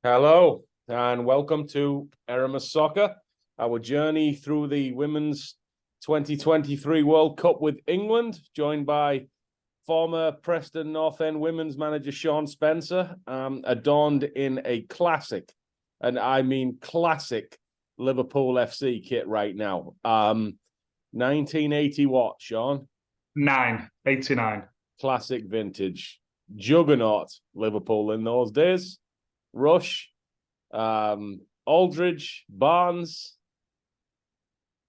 Hello, and welcome to Eramis Soccer, our journey through the Women's 2023 World Cup with England, joined by former Preston North End women's manager Shaun Spencer, adorned in a classic, and I mean classic, Liverpool FC kit right now. 1980 what, Shaun? 89. Classic vintage. Juggernaut Liverpool in those days. Rush, Aldridge, Barnes,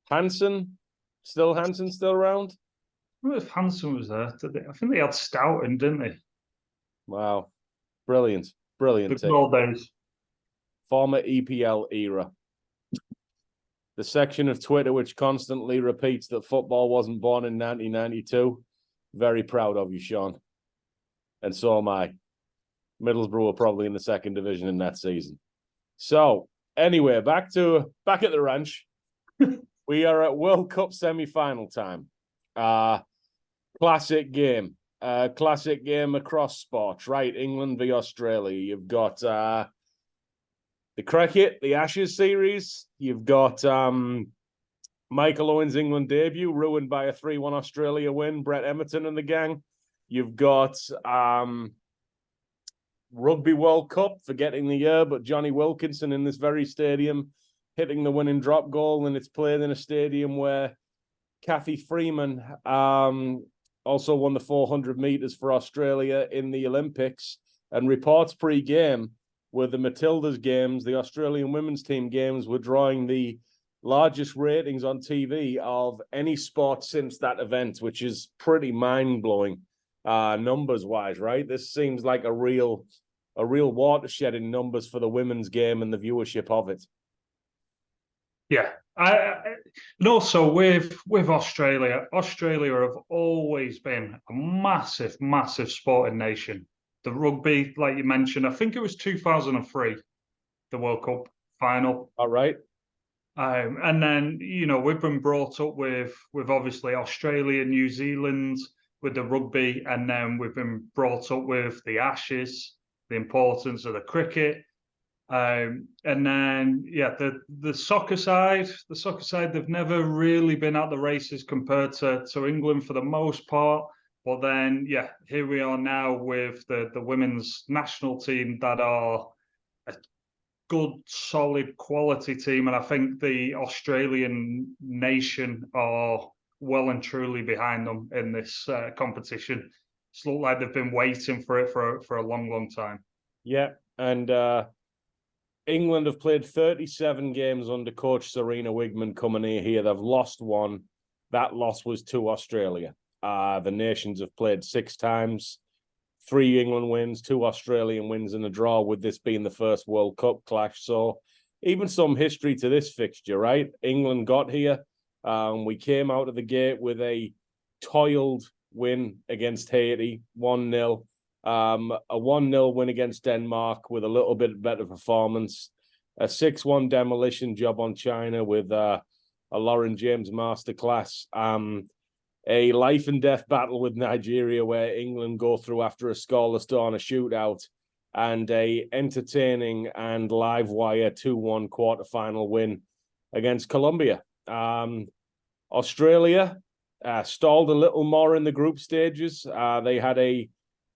Hansen still around? I wonder if Hansen was there. I think they had Stoughton, didn't they? Wow. Brilliant The team. good old days. Former EPL era. The section of Twitter which constantly repeats that football wasn't born in 1992. Very proud of you, Shaun. And so am I. Middlesbrough were probably in the second division in that season. So, anyway, back at the ranch. We are at World Cup semi-final time. Classic game. Classic game across sports, right? England v Australia. You've got the cricket, the Ashes series. You've got Michael Owen's England debut, ruined by a 3-1 Australia win. Brett Emerton and the gang. You've got Rugby World Cup, forgetting the year, but Johnny Wilkinson in this very stadium hitting the winning drop goal, and it's played in a stadium where Kathy Freeman also won the 400 meters for Australia in the Olympics. And reports pre-game were the Matildas games, the Australian women's team games, were drawing the largest ratings on TV of any sport since that event, which is pretty mind-blowing. Numbers-wise, right? This seems like a real watershed in numbers for the women's game and the viewership of it. Yeah, and also with Australia have always been a massive sporting nation. The rugby, like you mentioned, I think it was 2003, the World Cup final. All right. And then we've been brought up with obviously Australia, New Zealand, with the rugby, and then we've been brought up with the Ashes, the importance of the cricket, and then the soccer side. The soccer side, they've never really been at the races compared to England for the most part. But then here we are now with the women's national team that are a good, solid, quality team, and I think the Australian nation are well and truly behind them in this competition. It's looked like they've been waiting for it for a long time. Yeah, and England have played 37 games under coach Serena Wigman coming here. They've lost one. That loss was to Australia. The nations have played 6 times, 3 England wins, 2 Australian wins, and a draw, with this being the first World Cup clash. So even some history to this fixture, right? England got here. We came out of the gate with a toiled win against Haiti, 1-0. A 1-0 win against Denmark with a little bit better performance. A 6-1 demolition job on China with a Lauren James masterclass. A life and death battle with Nigeria where England go through after a scoreless draw and a shootout. And a entertaining and live wire 2-1 quarterfinal win against Colombia. Australia stalled a little more in the group stages. They had a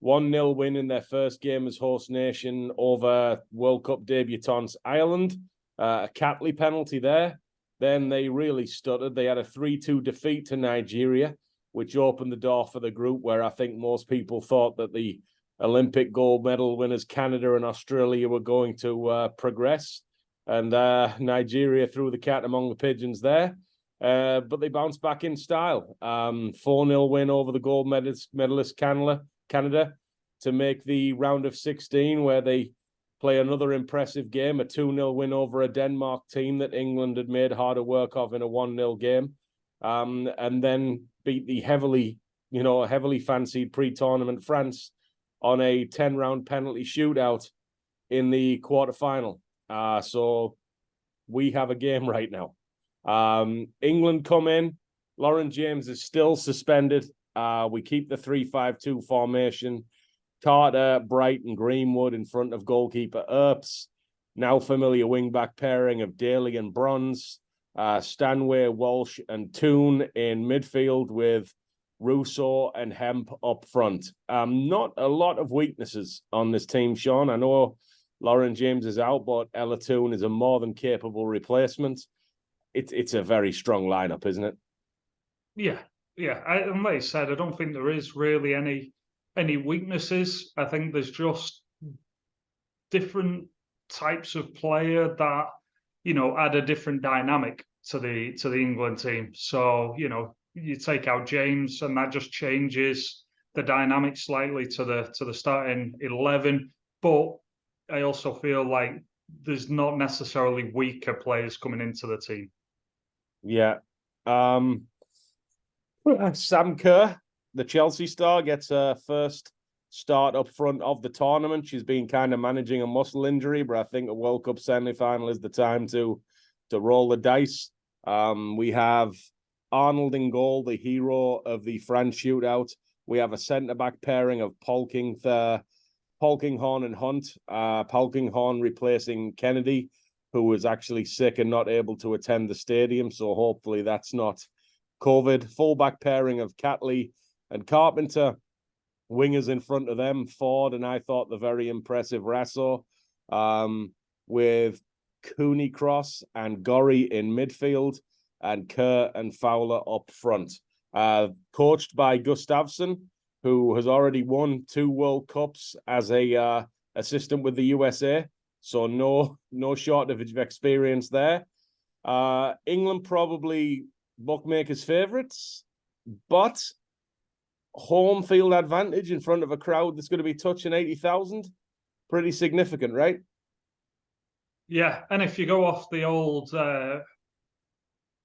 1-0 win in their first game as host nation over World Cup debutants Ireland. A Catley penalty there. Then they really stuttered. They had a 3-2 defeat to Nigeria, which opened the door for the group, where I think most people thought that the Olympic gold medal winners Canada and Australia were going to progress. And Nigeria threw the cat among the pigeons there. But they bounced back in style. 4-0 win over the gold medalist Canada to make the round of 16, where they play another impressive game, a 2-0 win over a Denmark team that England had made harder work of in a 1-0 game. And then beat the heavily fancied pre-tournament France on a 10-round penalty shootout in the quarterfinal. So we have a game right now. England come in. Lauren James is still suspended. We keep the 3-5-2 formation. Carter, Bright, and Greenwood in front of goalkeeper Earps. now familiar wing-back pairing of Daly and Bronze, Stanway, Walsh, and Toone in midfield with Russo and Hemp up front. Not a lot of weaknesses on this team, Shaun. I know Lauren James is out, but Ella Toone is a more than capable replacement. It's a very strong lineup, isn't it? Yeah. And like I said, I don't think there is really any weaknesses. I think there's just different types of player that add a different dynamic to the England team. So you take out James, and that just changes the dynamic slightly to the starting 11. But I also feel like there's not necessarily weaker players coming into the team. Yeah. Sam Kerr, the Chelsea star, gets her first start up front of the tournament. She's been kind of managing a muscle injury, but I think a World Cup semi-final is the time to roll the dice. We have Arnold in goal, the hero of the France shootout. We have a centre-back pairing of Polkinghorne and Hunt. Polkinghorne replacing Kennedy, who was actually sick and not able to attend the stadium, so hopefully that's not COVID. Full-back pairing of Catley and Carpenter. Wingers in front of them, Ford, and I thought the very impressive Rasso, with Cooney Cross and Gorry in midfield, and Kerr and Fowler up front. Coached by Gustafsson, who has already won 2 World Cups as a assistant with the USA, so no shortage of experience there. England probably bookmakers' favourites, but home field advantage in front of a crowd that's going to be touching 80,000. Pretty significant, right? Yeah, and if you go off the old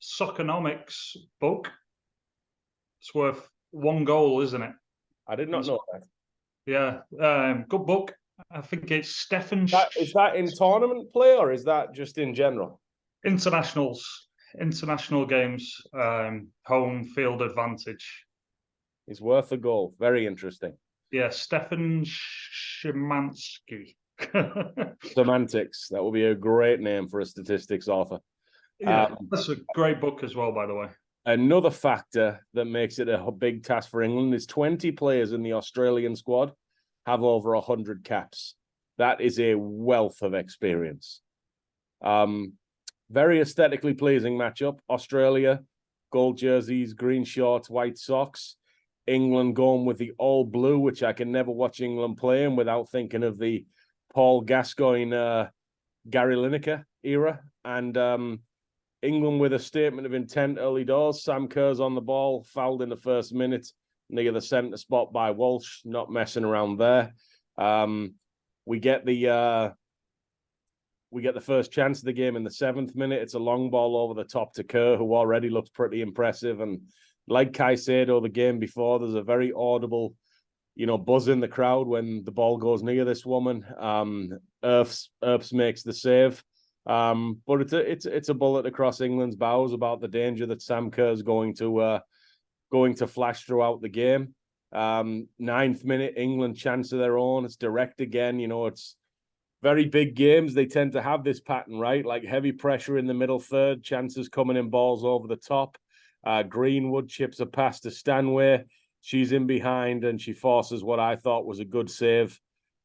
Soccernomics book, it's worth 1 goal, isn't it? I did not know that. Yeah, good book. I think it's Stefan. Is that in tournament play, or is that just in general? International games, home field advantage. It's worth a goal. Very interesting. Yeah, Stefan Szymanski. Semantics. That would be a great name for a statistics author. Yeah, that's a great book as well, by the way. Another factor that makes it a big task for England is 20 players in the Australian squad have over 100 caps. That is a wealth of experience. Very aesthetically pleasing matchup. Australia, gold jerseys, green shorts, white socks. England going with the all blue, which I can never watch England playing without thinking of the Paul Gascoigne, Gary Lineker era. And England with a statement of intent early doors. Sam Kerr's on the ball, fouled in the first minute near the centre spot by Walsh, not messing around there. We get the first chance of the game in the 7th minute. It's a long ball over the top to Kerr, who already looks pretty impressive. And like Caicedo the game before, there's a very audible, buzz in the crowd when the ball goes near this woman. Earps makes the save. But it's a bullet across England's bows about the danger that Sam Kerr is going to flash throughout the game. 9th minute, England chance of their own. It's direct again. It's very big games. They tend to have this pattern, right? Like heavy pressure in the middle third, chances coming in balls over the top. Greenwood chips a pass to Stanway. She's in behind and she forces what I thought was a good save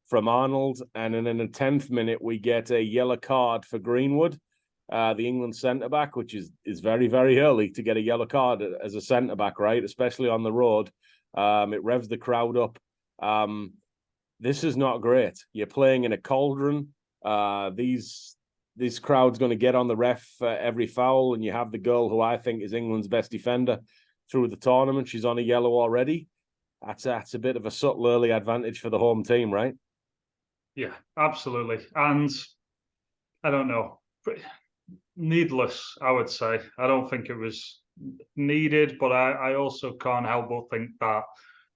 from Arnold. And then in the 10th minute, we get a yellow card for Greenwood, the England centre-back, which is very, very early to get a yellow card as a centre-back, right? Especially on the road. It revs the crowd up. This is not great. You're playing in a cauldron. This crowd's going to get on the ref every foul, and you have the girl who I think is England's best defender through the tournament. She's on a yellow already. That's a bit of a subtle early advantage for the home team, right? Yeah, absolutely. And I don't know, needless, I would say. I don't think it was needed, but I also can't help but think that,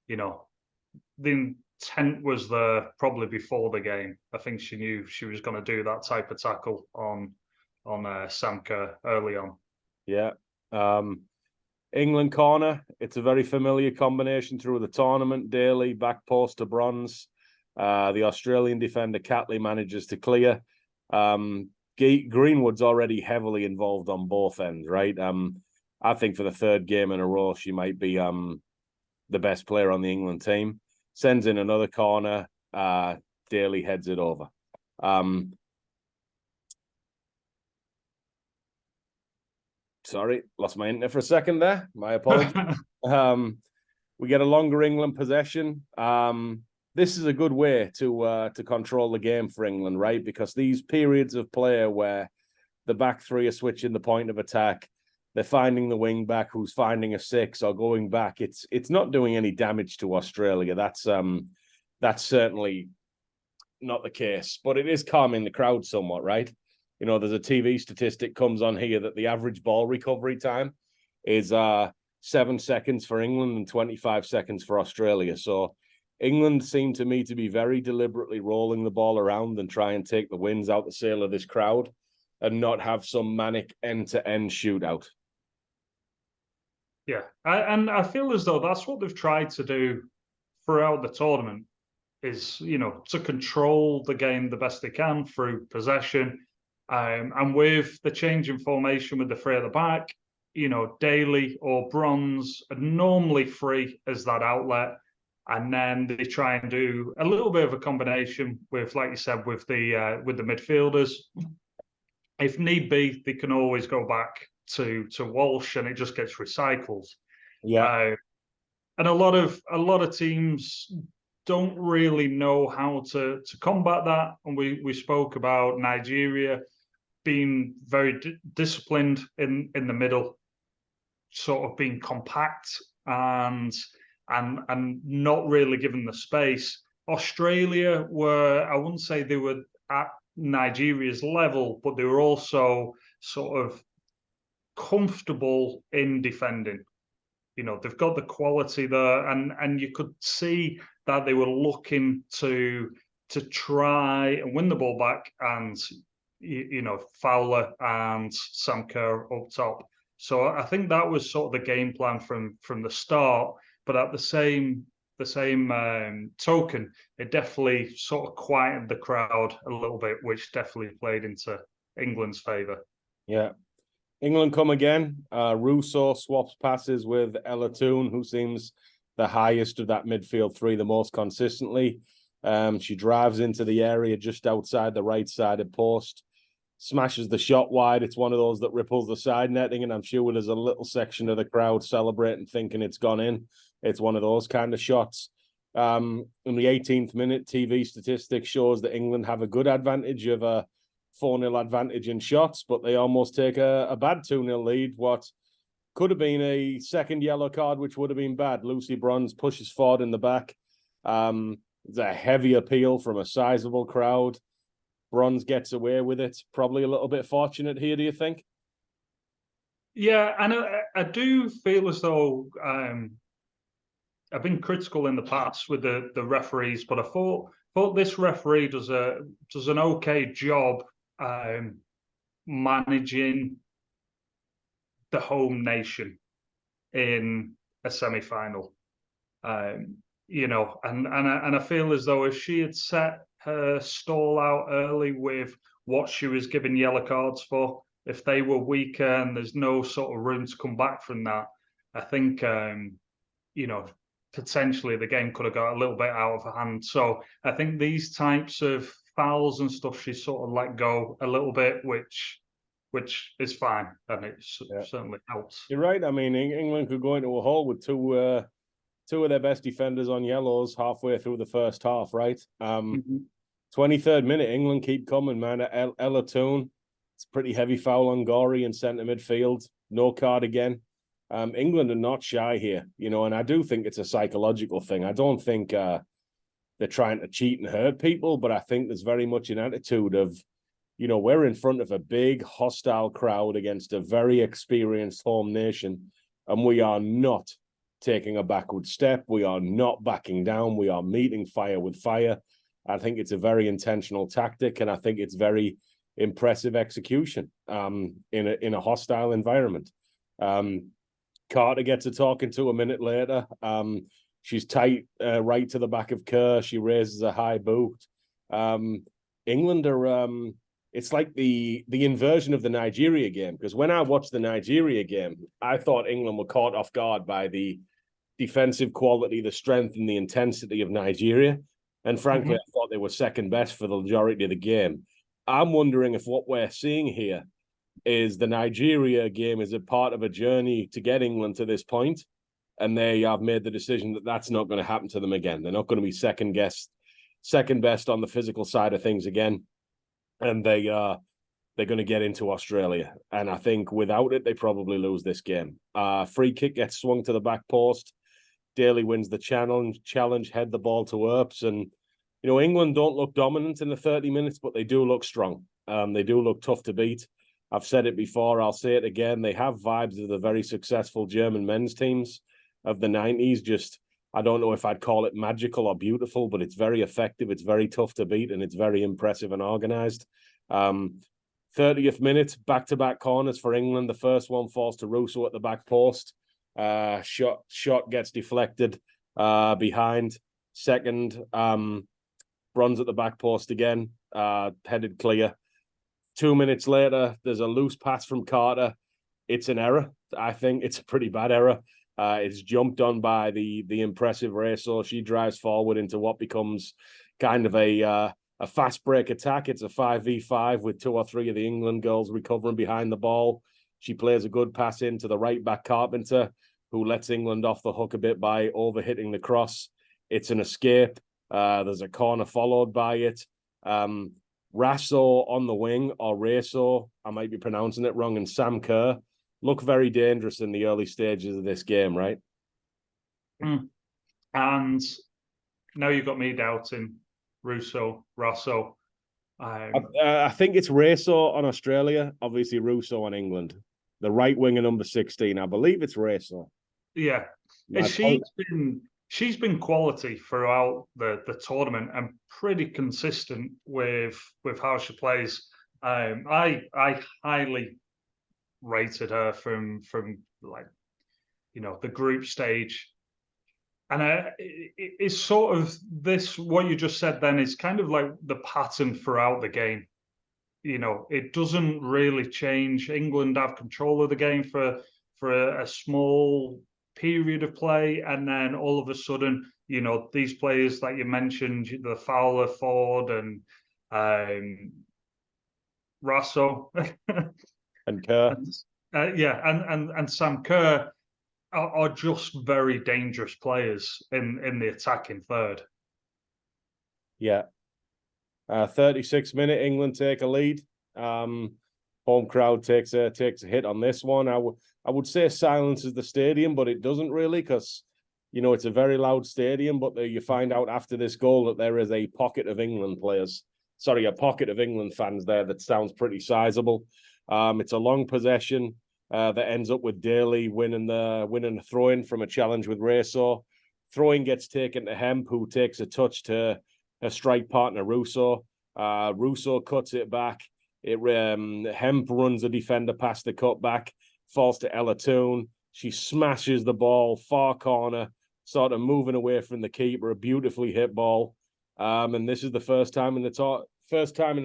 the intent was there probably before the game. I think she knew she was going to do that type of tackle on Sam Kerr early on. Yeah. England corner, it's a very familiar combination through the tournament. Daly, back post to Bronze. The Australian defender Catley manages to clear. Greenwood's already heavily involved on both ends, right? I think for the third game in a row, she might be the best player on the England team. Sends in another corner. Daly heads it over. Sorry, lost my internet for a second there. My apologies. We get a longer England possession. This is a good way to control the game for England, right? Because these periods of play where the back three are switching the point of attack, they're finding the wing back who's finding a six or going back. It's not doing any damage to Australia. That's certainly not the case, but it is calming the crowd somewhat, right? You know, there's a TV statistic comes on here that the average ball recovery time is 7 seconds for England and 25 seconds for Australia. So England seem to me to be very deliberately rolling the ball around and try and take the wins out the sail of this crowd and not have some manic end-to-end shootout. Yeah, and I feel as though that's what they've tried to do throughout the tournament is, you know, to control the game the best they can through possession. And with the change in formation with the three at the back, you know, Daly or Bronze are normally free as that outlet. And then they try and do a little bit of a combination with, like you said, with the midfielders. If need be, they can always go back to Walsh, and it just gets recycled. Yeah, and a lot of teams don't really know how to combat that. And we spoke about Nigeria being very disciplined in the middle, sort of being compact and not really given the space. Australia were, I wouldn't say they were at Nigeria's level, but they were also sort of comfortable in defending. You know, they've got the quality there, and you could see that they were looking to try and win the ball back, and you know, Fowler and Sam Kerr up top. So I think that was sort of the game plan from the start. But at the same token, it definitely sort of quieted the crowd a little bit, which definitely played into England's favour. Yeah. England come again. Russo swaps passes with Toone, who seems the highest of that midfield three, the most consistently. She drives into the area just outside the right-sided post, smashes the shot wide. It's one of those that ripples the side netting, and I'm sure there's a little section of the crowd celebrating, thinking it's gone in. It's one of those kind of shots. In the 18th minute, TV statistics shows that England have a good advantage of a 4-0 advantage in shots, but they almost take a bad 2-0 lead. What could have been a second yellow card, which would have been bad. Lucy Bronze pushes forward in the back. It's a heavy appeal from a sizable crowd. Bronze gets away with it. Probably a little bit fortunate here, do you think? Yeah, and I do feel as though I've been critical in the past with the referees, but I thought this referee does an okay job managing the home nation in a semi-final. You know, and I feel as though if she had set her stall out early with what she was giving yellow cards for, if they were weaker and there's no sort of room to come back from that, I think you know, potentially the game could have got a little bit out of hand. So I think these types of fouls and stuff, she sort of let go a little bit, which is fine, and it certainly helps. You're right. I mean, England could go into a hole with two of their best defenders on yellows halfway through the first half, right? 23rd minute, England keep coming, man. Ella Toone, it's a pretty heavy foul on Gorey in centre midfield. No card again. England are not shy here, you know, and I do think it's a psychological thing. I don't think they're trying to cheat and hurt people, but I think there's very much an attitude of, you know, we're in front of a big hostile crowd against a very experienced home nation, and we are not taking a backward step. We are not backing down. We are meeting fire with fire. I think it's a very intentional tactic, and I think it's very impressive execution in a hostile environment. Carter gets a talking to a minute later. She's tight right to the back of Kerr. She raises a high boot. England are it's like the inversion of the Nigeria game. Because when I watched the Nigeria game, I thought England were caught off guard by the defensive quality, the strength, and the intensity of Nigeria. And frankly, I thought they were second best for the majority of the game. I'm wondering if what we're seeing here is the Nigeria game is a part of a journey to get England to this point, and they have made the decision that that's not going to happen to them again. They're not going to be second best on the physical side of things again, and they're going to get into Australia. And I think without it, they probably lose this game. Free kick gets swung to the back post. Daly wins the challenge, head the ball to Earps. And, England don't look dominant in the 30 minutes, but they do look strong. They do look tough to beat. I've said it before, I'll say it again. They have vibes of the very successful German men's teams of the 90s. Just, I don't know if I'd call it magical or beautiful, but it's very effective. It's very tough to beat, and it's very impressive and organized. 30th minute, back-to-back corners for England. The first one falls to Russo at the back post. Shot gets deflected behind. Second, Bronze at the back post again, headed clear. 2 minutes later, there's a loose pass from Carter. It's an error. I think it's a pretty bad error. It's jumped on by the impressive Russo. She drives forward into what becomes kind of a fast break attack. It's a 5v5 with 2 or 3 of the England girls recovering behind the ball. She plays a good pass into the right back Carpenter, who lets England off the hook a bit by overhitting the cross. It's an escape. There's a corner followed by it. Russo on the wing, or Russo, I might be pronouncing it wrong, and Sam Kerr look very dangerous in the early stages of this game, right? And now you've got me doubting Russo. I think it's Russo on Australia, obviously Russo on England. The right winger, number 16. I believe it's Russo. Yeah. She's been quality throughout the tournament and pretty consistent with how she plays. I highly rated her from like, the group stage. And it's sort of this, what you just said then is kind of like the pattern throughout the game. It doesn't really change. England have control of the game for a small period of play, and then all of a sudden, these players that you mentioned, the Fowler, Ford, and Russo, and Kerr, and Sam Kerr are just very dangerous players in the attacking third. Yeah. 36th minute, England take a lead. Home crowd takes a hit on this one. I would say silences the stadium, but it doesn't really, because it's a very loud stadium. But you find out after this goal that there is a pocket of England fans there that sounds pretty sizable. It's a long possession that ends up with Daly winning a throw-in from a challenge with Russo. Throwing gets taken to Hemp, who takes a touch to her strike partner Russo. Russo cuts it back. Hemp runs a defender past the cutback, falls to Toone. She smashes the ball far corner, sort of moving away from the keeper. A beautifully hit ball. And this is the first time in the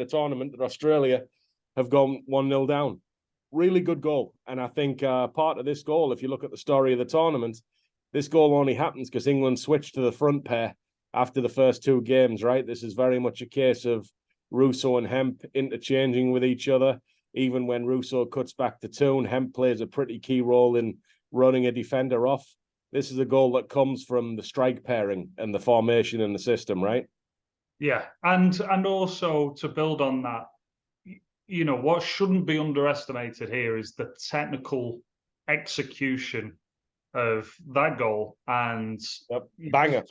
tournament that Australia have gone 1-0 down. Really good goal. And I think part of this goal, if you look at the story of the tournament, this goal only happens because England switched to the front pair after the first 2 games, right? This is very much a case of Russo and Hemp interchanging with each other. Even when Russo cuts back to Toone, Hemp plays a pretty key role in running a defender off. This is a goal that comes from the strike pairing and the formation and the system, right? Yeah, and also to build on that, what shouldn't be underestimated here is the technical execution of that goal. And banger.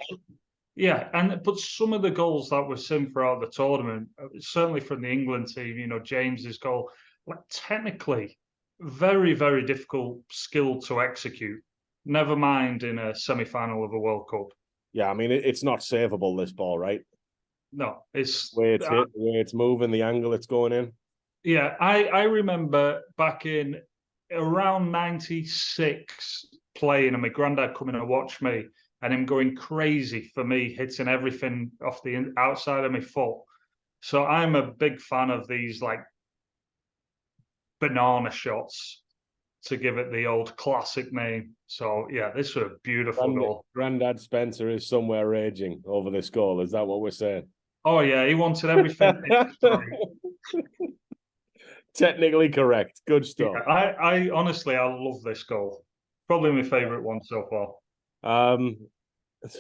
Yeah, but some of the goals that were seen throughout the tournament, certainly from the England team, James's goal, technically very, very difficult skill to execute. Never mind in a semi-final of a World Cup. Yeah, I mean, it's not savable, this ball, right? No, it's the way it's hit, the way it's moving, the angle it's going in. Yeah, I remember back in around 96 playing, and my granddad coming to watch me, and him going crazy for me, hitting everything off the outside of my foot. So I'm a big fan of these like banana shots, to give it the old classic name. So yeah, this was a beautiful goal. Grandad Spencer is somewhere raging over this goal. Is that what we're saying? Oh yeah, he wanted everything straight. Technically correct. Good stuff. Yeah, I honestly, I love this goal. Probably my favourite one so far.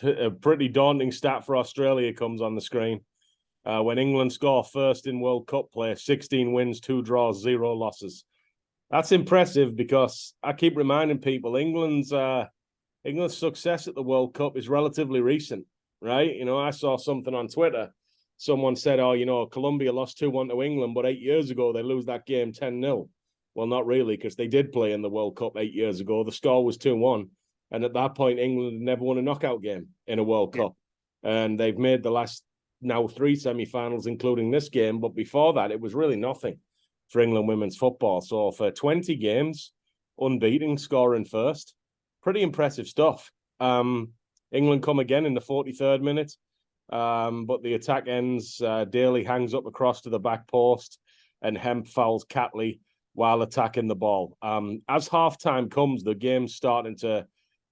A pretty daunting stat for Australia comes on the screen. When England score first in World Cup play, 16 wins, 2 draws, 0 losses. That's impressive because I keep reminding people England's success at the World Cup is relatively recent, right? You know, I saw something on Twitter. Someone said, oh, you know, Colombia lost 2-1 to England, but 8 years ago they lose that game 10-0. Well, not really, because they did play in the World Cup 8 years ago. The score was 2-1. And at that point, England had never won a knockout game in a World Cup. And they've made the last now 3 semi-finals, including this game. But before that, it was really nothing for England women's football. So for 20 games, unbeaten, scoring first, pretty impressive stuff. England come again in the 43rd minute, but the attack ends. Daly hangs up across to the back post, and Hemp fouls Catley while attacking the ball. As halftime comes, the game's starting to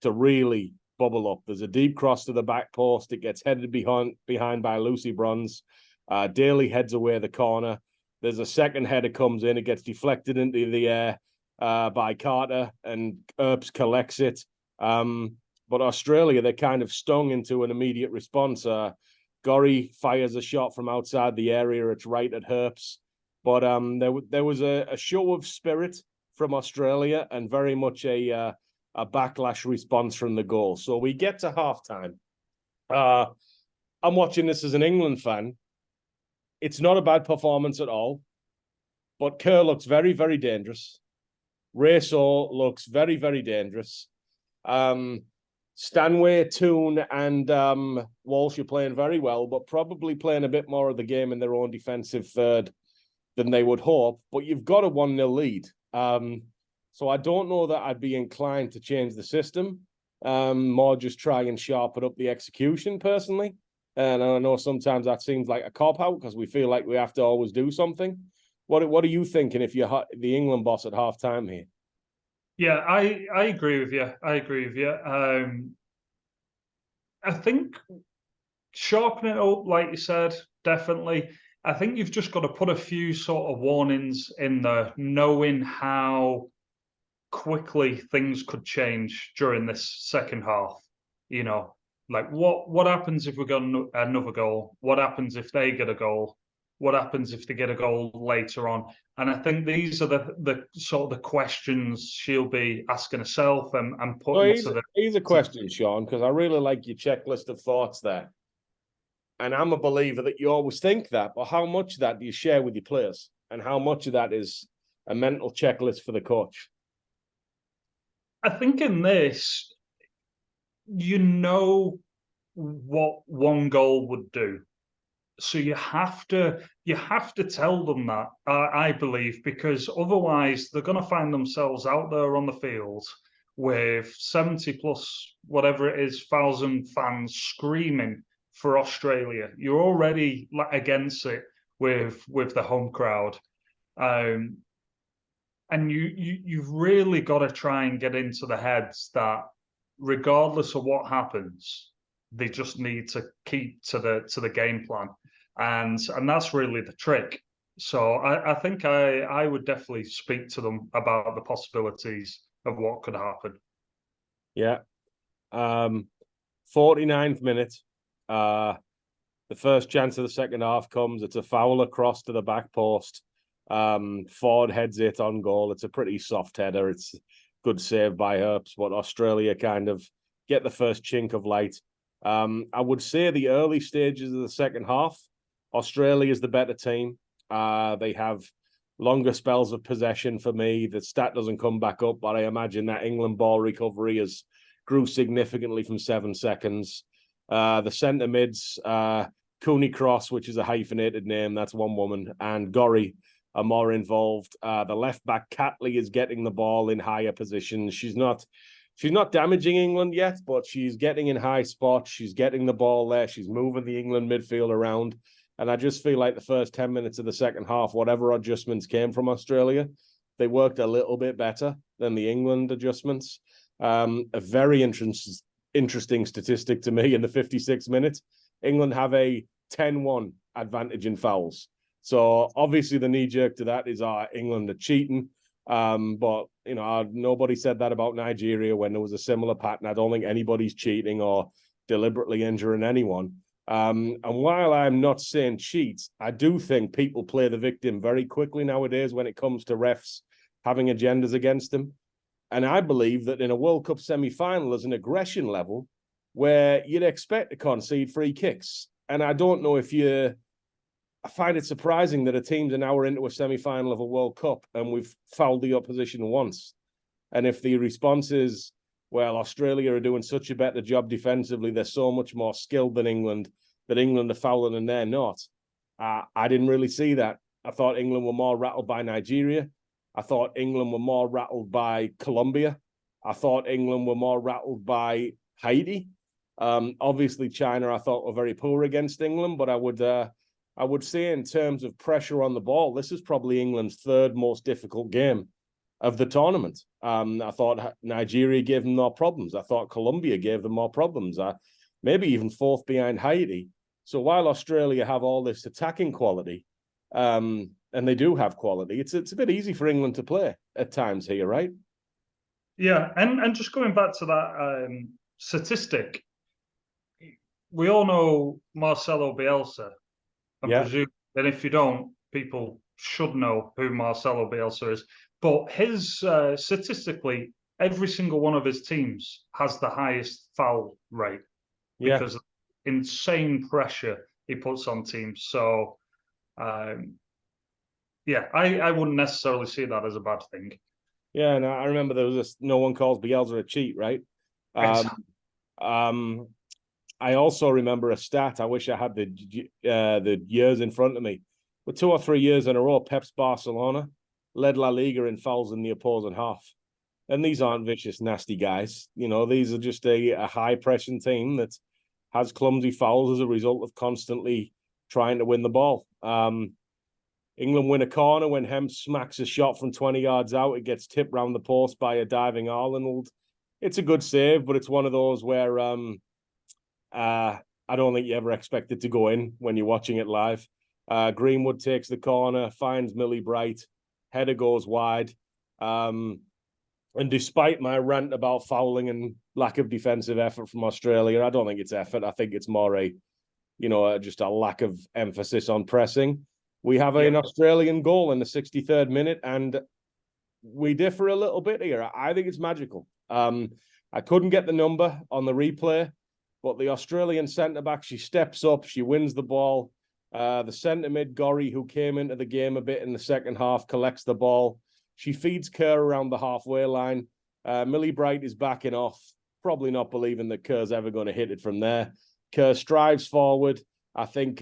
really bubble up. There's a deep cross to the back post. It gets headed behind by Lucy Bronze. Daly heads away the corner. There's a second header comes in. It gets deflected into the air by Carter, and Earps collects it. But Australia, they're kind of stung into an immediate response. Gorry fires a shot from outside the area. It's right at Earps. But there was a show of spirit from Australia and very much a backlash response from the goal. So we get to halftime. I'm watching this as an England fan. It's not a bad performance at all, but Kerr looks very, very dangerous. Russo looks very, very dangerous. Stanway, Toone, and Walsh are playing very well, but probably playing a bit more of the game in their own defensive third than they would hope. But you've got a 1-0 lead. So I don't know that I'd be inclined to change the system. More just try and sharpen up the execution personally. And I know sometimes that seems like a cop-out because we feel like we have to always do something. What are you thinking if you're the England boss at halftime here? Yeah, I agree with you. I agree with you. I think sharpening it up, like you said, definitely. I think you've just got to put a few sort of warnings in there, knowing how quickly things could change during this second half. You know, like what happens if we got another goal? What happens if they get a goal? What happens if they get a goal later on? And I think these are the sort of the questions she'll be asking herself and putting to the. Here's a question, Shaun, because I really like your checklist of thoughts there. And I'm a believer that you always think that, but how much of that do you share with your players? And how much of that is a mental checklist for the coach? I think in this, you know what one goal would do. So you have to tell them that, I believe, because otherwise they're going to find themselves out there on the field with 70 plus whatever it is thousand fans screaming for Australia. You're already against it with the home crowd, and you've really got to try and get into the heads that regardless of what happens, they just need to keep to the game plan. And that's really the trick. So I think I would definitely speak to them about the possibilities of what could happen. Yeah. 49th minute. The first chance of the second half comes. It's a foul across to the back post. Ford heads it on goal. It's a pretty soft header. It's good save by Earps, but Australia kind of get the first chink of light. I would say the early stages of the second half, Australia is the better team. They have longer spells of possession for me. The stat doesn't come back up, but I imagine that England ball recovery has grew significantly from 7 seconds. The centre mids, Cooney Cross, which is a hyphenated name, that's one woman, and Gorry are more involved. The left back Catley is getting the ball in higher positions. She's not damaging England yet, but she's getting in high spots. She's getting the ball there. She's moving the England midfield around. And I just feel like the first 10 minutes of the second half, whatever adjustments came from Australia, they worked a little bit better than the England adjustments. A very interesting statistic to me in the 56 minutes. England have a 10-1 advantage in fouls. So obviously the knee jerk to that is England are cheating. But nobody said that about Nigeria when there was a similar pattern. I don't think anybody's cheating or deliberately injuring anyone. And while I'm not saying cheat, I do think people play the victim very quickly nowadays when it comes to refs having agendas against them. And I believe that in a World Cup semi-final, there's an aggression level where you'd expect to concede free kicks. And I don't know I find it surprising that a team's an hour into a semi-final of a World Cup and we've fouled the opposition once. And if the response is, well, Australia are doing such a better job defensively, they're so much more skilled than England, that England are fouling and they're not. I didn't really see that. I thought England were more rattled by Nigeria. I thought England were more rattled by Colombia. I thought England were more rattled by Haiti. Obviously, China, I thought, were very poor against England, but I would say in terms of pressure on the ball, this is probably England's third most difficult game of the tournament. I thought Nigeria gave them more problems. I thought Colombia gave them more problems. Maybe even fourth behind Haiti. So while Australia have all this attacking quality, and they do have quality, it's a bit easy for England to play at times here, right? Yeah, and just going back to that statistic, we all know Marcelo Bielsa. I presume that if you don't, people should know who Marcelo Bielsa is. But his statistically, every single one of his teams has the highest foul rate because of insane pressure he puts on teams. So, I wouldn't necessarily see that as a bad thing. Yeah, and I remember there was this no one calls Bielsa a cheat, right? Exactly. I also remember a stat. I wish I had the years in front of me. But 2 or 3 years in a row, Pep's Barcelona led La Liga in fouls in the opposing half. And these aren't vicious, nasty guys. These are just a high-pressing team that has clumsy fouls as a result of constantly trying to win the ball. England win a corner when Hemp smacks a shot from 20 yards out. It gets tipped round the post by a diving Arnold. It's a good save, but it's one of those where I don't think you ever expect it to go in when you're watching it live. Greenwood takes the corner, finds Millie Bright, header goes wide. And despite my rant about fouling and lack of defensive effort from Australia, I don't think it's effort. I think it's more just a lack of emphasis on pressing. We have an Australian goal in the 63rd minute, and we differ a little bit here. I think it's magical. I couldn't get the number on the replay, but the Australian centre-back, she steps up, she wins the ball. The centre-mid, Gorry, who came into the game a bit in the second half, collects the ball. She feeds Kerr around the halfway line. Millie Bright is backing off, probably not believing that Kerr's ever going to hit it from there. Kerr strives forward. I think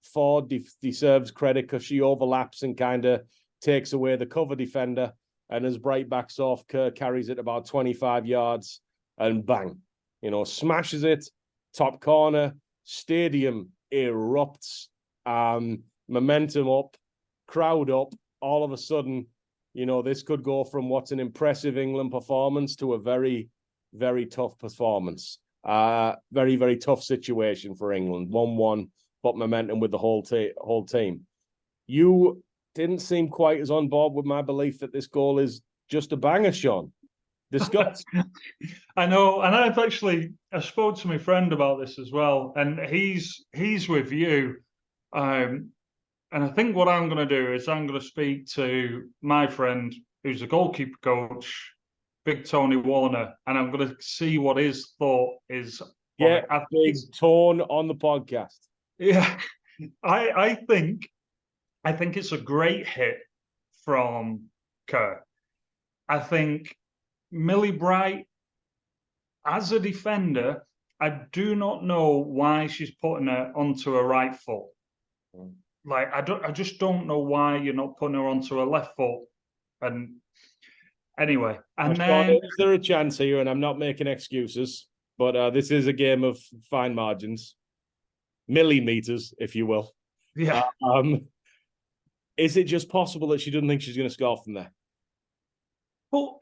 Ford deserves credit because she overlaps and kind of takes away the cover defender. And as Bright backs off, Kerr carries it about 25 yards and bang, smashes it. Top corner, stadium erupts, momentum up, crowd up. All of a sudden, this could go from what's an impressive England performance to a very, very tough performance. Very, very tough situation for England. 1-1, but momentum with the whole team. You didn't seem quite as on board with my belief that this goal is just a banger, Shaun. Discuss. I know, and I spoke to my friend about this as well, and he's with you. And I think what I'm going to do is I'm going to speak to my friend who's a goalkeeper coach, Big Tony Warner, and I'm going to see what his thought is. Yeah, Big Toone on the podcast. Yeah, I think it's a great hit from Kerr. I think Millie Bright, as a defender, I do not know why she's putting her onto her right foot. Like, I just don't know why you're not putting her onto her left foot. And anyway, and then is there a chance here? And I'm not making excuses, but this is a game of fine margins, millimeters, if you will. Yeah. Is it just possible that she doesn't think she's going to score from there? But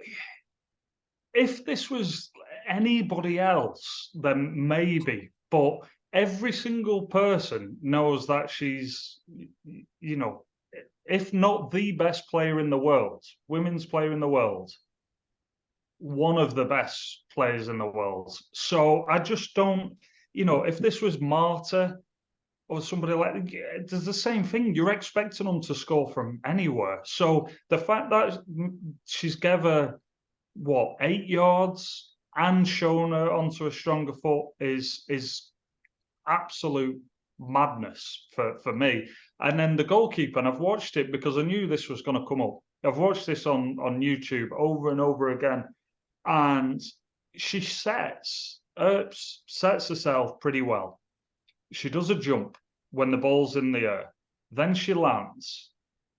if this was anybody else, then maybe. But every single person knows that she's, if not the best player in the world, women's player in the world, one of the best players in the world. So I just don't, if this was Marta or somebody like, there's the same thing. You're expecting them to score from anywhere. So the fact that she's given 8 yards and shown her onto a stronger foot is absolute madness for me. And then the goalkeeper, and I've watched it because I knew this was going to come up. I've watched this on YouTube over and over again, and she sets herself pretty well. She does a jump when the ball's in the air, then she lands,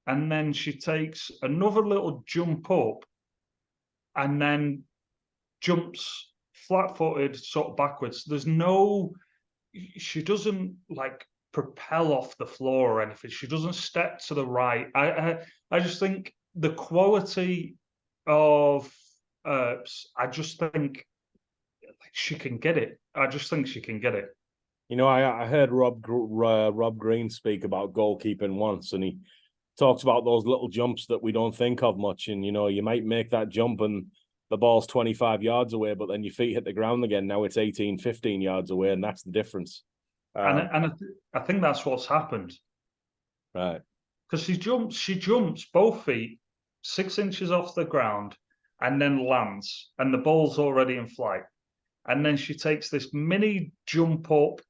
and then she takes another little jump up, and then jumps flat-footed, sort of backwards. She doesn't like propel off the floor or anything. She doesn't step to the right. I just think the quality of I just think she can get it. I just think she can get it. I heard Rob Green speak about goalkeeping once, and he talks about those little jumps that we don't think of much. And, you might make that jump and the ball's 25 yards away, but then your feet hit the ground again. Now it's 18, 15 yards away, and that's the difference. And I think that's what's happened. Right. Because she jumps both feet 6 inches off the ground and then lands, and the ball's already in flight. And then she takes this mini jump up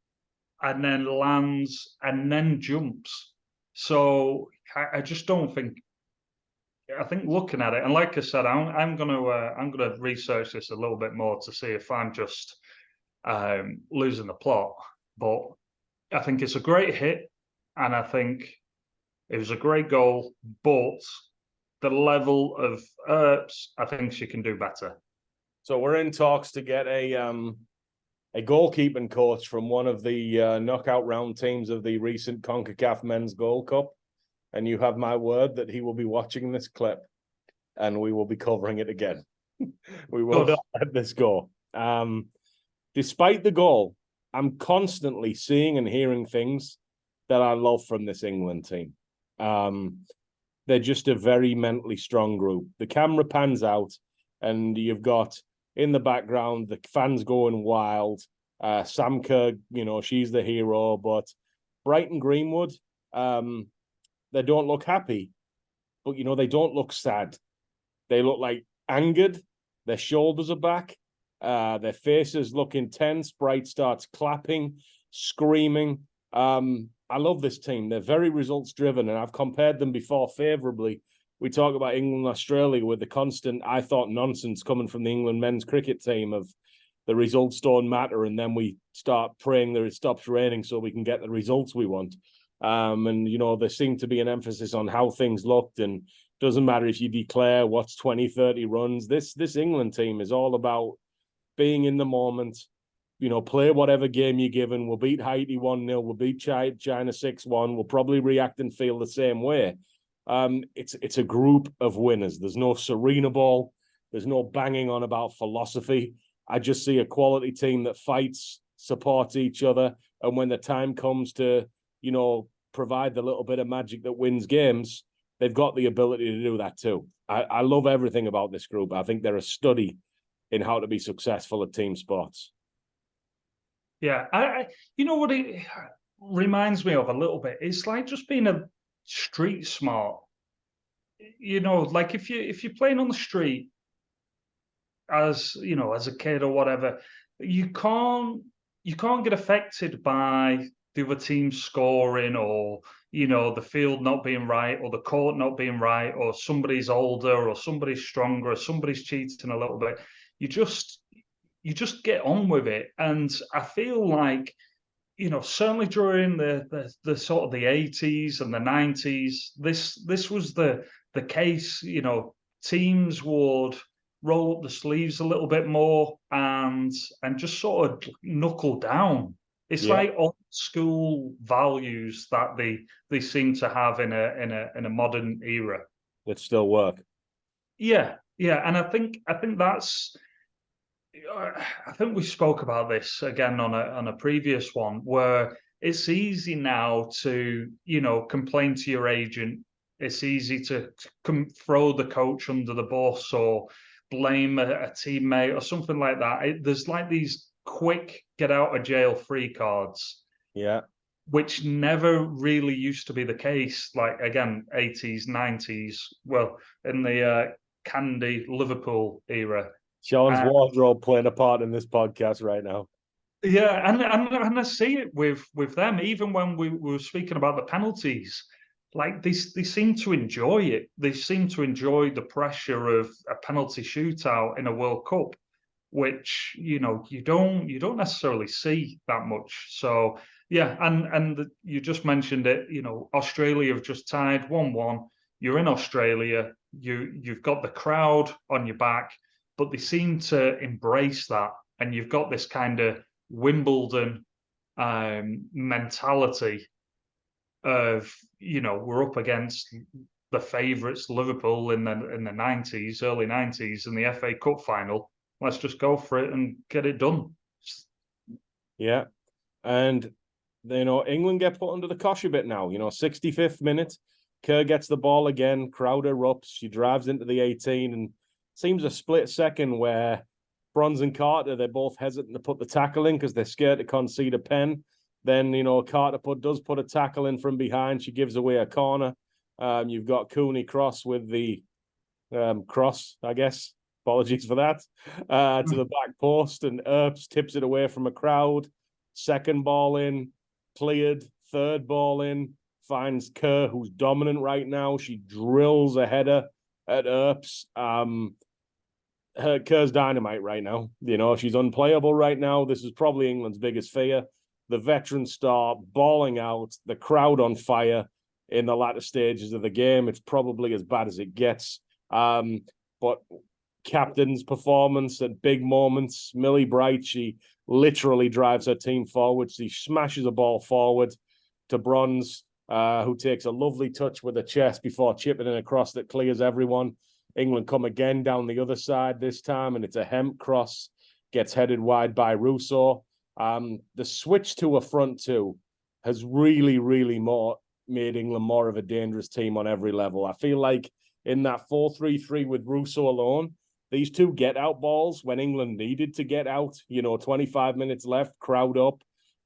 and then lands and then jumps. So I just don't think. I think looking at it, and like I said, I'm gonna research this a little bit more to see if I'm just losing the plot. But I think it's a great hit, and I think it was a great goal. But the level of I think she can do better. So we're in talks to get a goalkeeping coach from one of the knockout round teams of the recent CONCACAF Men's Gold Cup. And you have my word that he will be watching this clip and we will be covering it again. We will not let this go. Despite the goal, I'm constantly seeing and hearing things that I love from this England team. They're just a very mentally strong group. The camera pans out and you've got in the background the fans going wild. Sam Kerr, she's the hero, but Brighton Greenwood, they don't look happy, but they don't look sad. They look like angered. Their shoulders are back. Their faces look intense. Bright starts clapping, screaming. I love this team. They're very results driven, and I've compared them before favorably. We talk about England and Australia with the constant, I thought, nonsense coming from the England men's cricket team of the results don't matter, and then we start praying that it stops raining so we can get the results we want. And there seemed to be an emphasis on how things looked, and doesn't matter if you declare what's 20, 30 runs. This England team is all about being in the moment. Play whatever game you're given. We'll beat Haiti 1-0. We'll beat China 6-1. We'll probably react and feel the same way. It's a group of winners. There's no Serena ball. There's no banging on about philosophy. I just see a quality team that fights, supports each other, and when the time comes to provide the little bit of magic that wins games, they've got the ability to do that too. I love everything about this group. I think they're a study in how to be successful at team sports. Yeah, I what it reminds me of a little bit. It's like just being a street smart. Like if you're playing on the street as a kid or whatever, you can't get affected by the other team scoring or the field not being right or the court not being right or somebody's older or somebody's stronger or somebody's cheating a little bit. You just get on with it. And I feel like certainly during the sort of the 80s and the 90s, this was the case. Teams would roll up the sleeves a little bit more and just sort of knuckle down. It's like old school values that they seem to have in a modern era that still work. Yeah, and I think that's I think we spoke about this again on a previous one where it's easy now to, complain to your agent. It's easy to throw the coach under the bus or blame a teammate or something like that. There's like these quick get out of jail free cards. Yeah. Which never really used to be the case. Like again, 80s, 90s. Well, in the Candy Liverpool era. Shaun's wardrobe playing a part in this podcast right now. Yeah, and I see it with them. Even when we were speaking about the penalties, like they seem to enjoy it. They seem to enjoy the pressure of a penalty shootout in a World Cup, which you don't necessarily see that much. So yeah, and you just mentioned it. Australia have just tied 1-1. You're in Australia. You've got the crowd on your back, but they seem to embrace that, and you've got this kind of Wimbledon mentality of we're up against the favourites Liverpool in the 90s, early 90s, in the FA Cup final. Let's just go for it and get it done. Yeah, and England get put under the cosh a bit now. 65th minute, Kerr gets the ball again. Crowd erupts. She drives into the 18, and seems a split second where Bronze and Carter, they're both hesitant to put the tackle in because they're scared to concede a pen. Then, Carter does put a tackle in from behind. She gives away a corner. You've got Cooney cross with the cross, I guess. Apologies for that. To the back post, and Earps tips it away from a crowd. Second ball in, cleared. Third ball in, finds Kerr, who's dominant right now. She drills a header at Earps. Kerr's dynamite right now. She's unplayable right now. This is probably England's biggest fear. The veteran star bawling out, the crowd on fire in the latter stages of the game. It's probably as bad as it gets. But captain's performance at big moments. Millie Bright, she literally drives her team forward. She smashes a ball forward to Bronze, who takes a lovely touch with her chest before chipping it across that clears everyone. England come again down the other side this time, and it's a Hemp cross, gets headed wide by Russo. The switch to a front two has really, really made England more of a dangerous team on every level. I feel like in that 4-3-3 with Russo alone, these two get-out balls when England needed to get out, 25 minutes left, crowd up,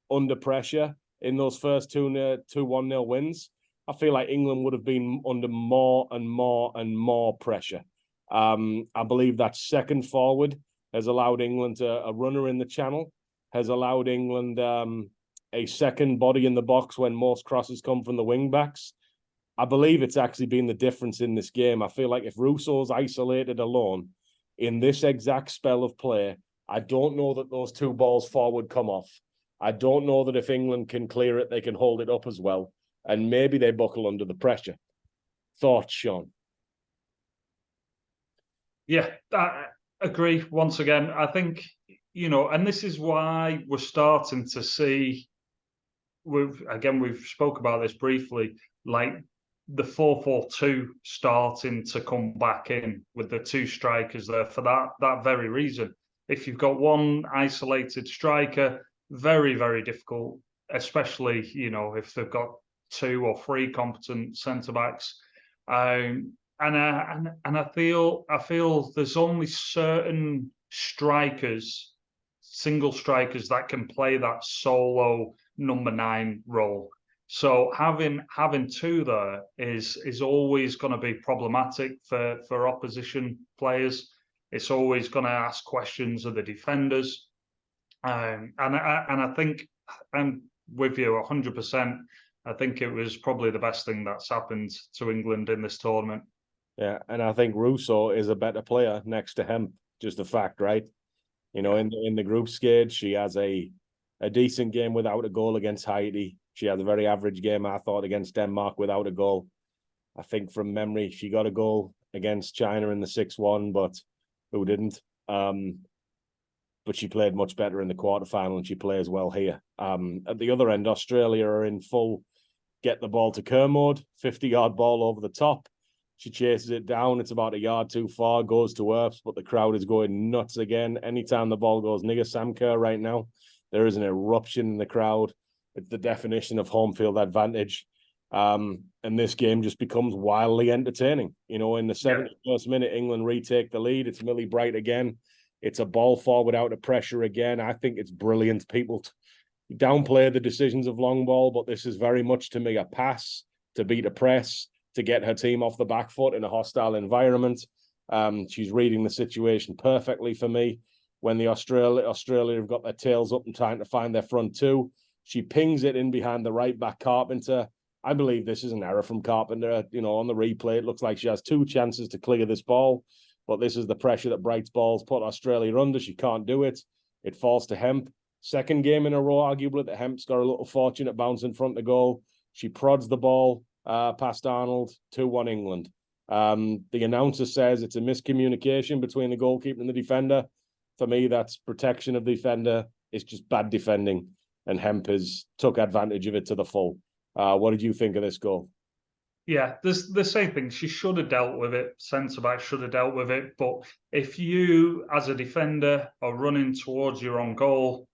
under pressure in those first two 1-0 wins, I feel like England would have been under more and more and more pressure. I believe that second forward has allowed England a runner in the channel, has allowed England a second body in the box when most crosses come from the wing-backs. I believe it's actually been the difference in this game. I feel like if Russo's isolated alone in this exact spell of play, I don't know that those two balls forward come off. I don't know that if England can clear it, they can hold it up as well. And maybe they buckle under the pressure. Thoughts, Shaun? Yeah, I agree. Once again, I think, and this is why we're starting to see, we've spoke about this briefly, like the 4-4-2 starting to come back in with the two strikers there for that very reason. If you've got one isolated striker, very, very difficult, especially, if they've got 2 or 3 competent centre-backs. And I feel there's only certain strikers, single strikers, that can play that solo number 9 role. So having 2 there is always going to be problematic for opposition players. It's always going to ask questions of the defenders. And I think I'm with you 100%. I think it was probably the best thing that's happened to England in this tournament. Yeah, and I think Russo is a better player next to Hemp. Just a fact, right? In the group stage, she has a decent game without a goal against Haiti. She has a very average game, I thought, against Denmark without a goal. I think from memory, she got a goal against China in the 6-1, but who didn't? but she played much better in the quarterfinal, and she plays well here. At the other end, Australia are in full get the ball to Kerr mode, 50-yard ball over the top. She chases it down. It's about a yard too far, goes to Earps, but the crowd is going nuts again. Anytime the ball goes nigger Sam Kerr right now, there is an eruption in the crowd. It's the definition of home field advantage. And this game just becomes wildly entertaining. In the 71st minute, England retake the lead. It's Millie Bright again. It's a ball forward out of pressure again. I think it's brilliant. People downplay the decisions of long ball, but this is very much to me a pass to beat a press, to get her team off the back foot in a hostile environment. She's reading the situation perfectly for me. When the Australia have got their tails up and trying to find their front two, she pings it in behind the right back Carpenter. I believe this is an error from Carpenter. On the replay, it looks like she has 2 chances to clear this ball, but this is the pressure that Bright's balls put Australia under. She can't do it. It falls to Hemp. Second game in a row, arguably, that Hemp's got a little fortunate bounce in front of goal. She prods the ball past Arnold, 2-1 England. The announcer says it's a miscommunication between the goalkeeper and the defender. For me, that's protection of the defender. It's just bad defending, and Hemp has took advantage of it to the full. What did you think of this goal? Yeah, there's the same thing. She should have dealt with it. Centre back should have dealt with it. But if you, as a defender, are running towards your own goal,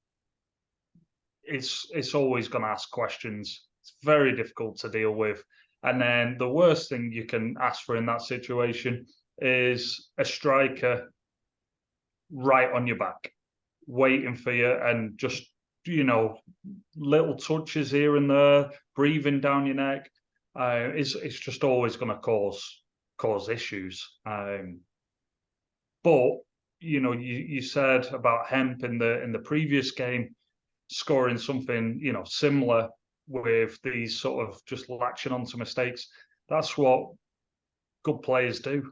it's always going to ask questions. It's very difficult to deal with. And then the worst thing you can ask for in that situation is a striker right on your back, waiting for you, and just, little touches here and there, breathing down your neck. It's just always going to cause issues. But you said about Hemp in the previous game scoring something similar with these sort of just latching onto mistakes. That's what good players do.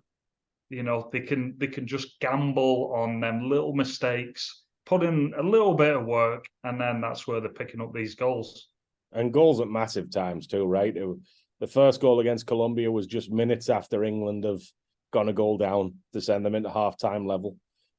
They can just gamble on them little mistakes, put in a little bit of work, and then that's where they're picking up these goals. And goals at massive times too, right? The first goal against Colombia was just minutes after England have gone a goal down to send them into half-time level.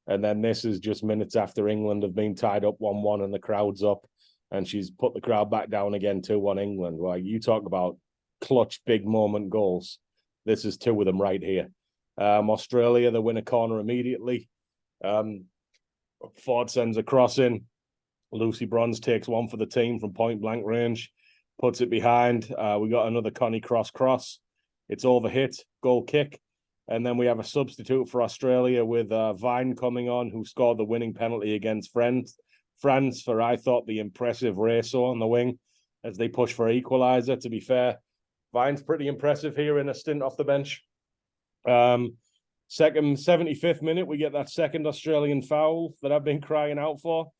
And then this is just minutes after England have been tied up 1-1 and the crowd's up, and she's put the crowd back down again, 2-1 England. Well, you talk about clutch big moment goals. This is 2 of them right here. Australia, they win a corner immediately. Ford sends a cross in. Lucy Bronze takes one for the team from point blank range, puts it behind. We got another Connie cross. It's overhit, goal kick. And then we have a substitute for Australia with Vine coming on, who scored the winning penalty against France for, I thought, the impressive Russo on the wing as they push for equaliser. To be fair, Vine's pretty impressive here in a stint off the bench. Second 75th minute, we get that second Australian foul that I've been crying out for.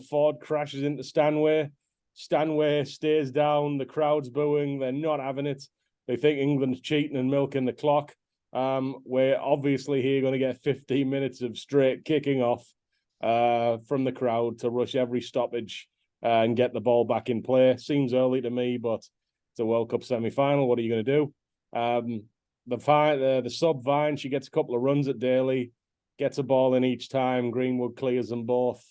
Ford crashes into Stanway. Stanway stays down. The crowd's booing. They're not having it. They think England's cheating and milking the clock. We're obviously here going to get 15 minutes of straight kicking off from the crowd to rush every stoppage and get the ball back in play. Seems early to me, but it's a World Cup semi-final. What are you going to do? The sub Vine, she gets a couple of runs at Daly, gets a ball in each time. Greenwood clears them both.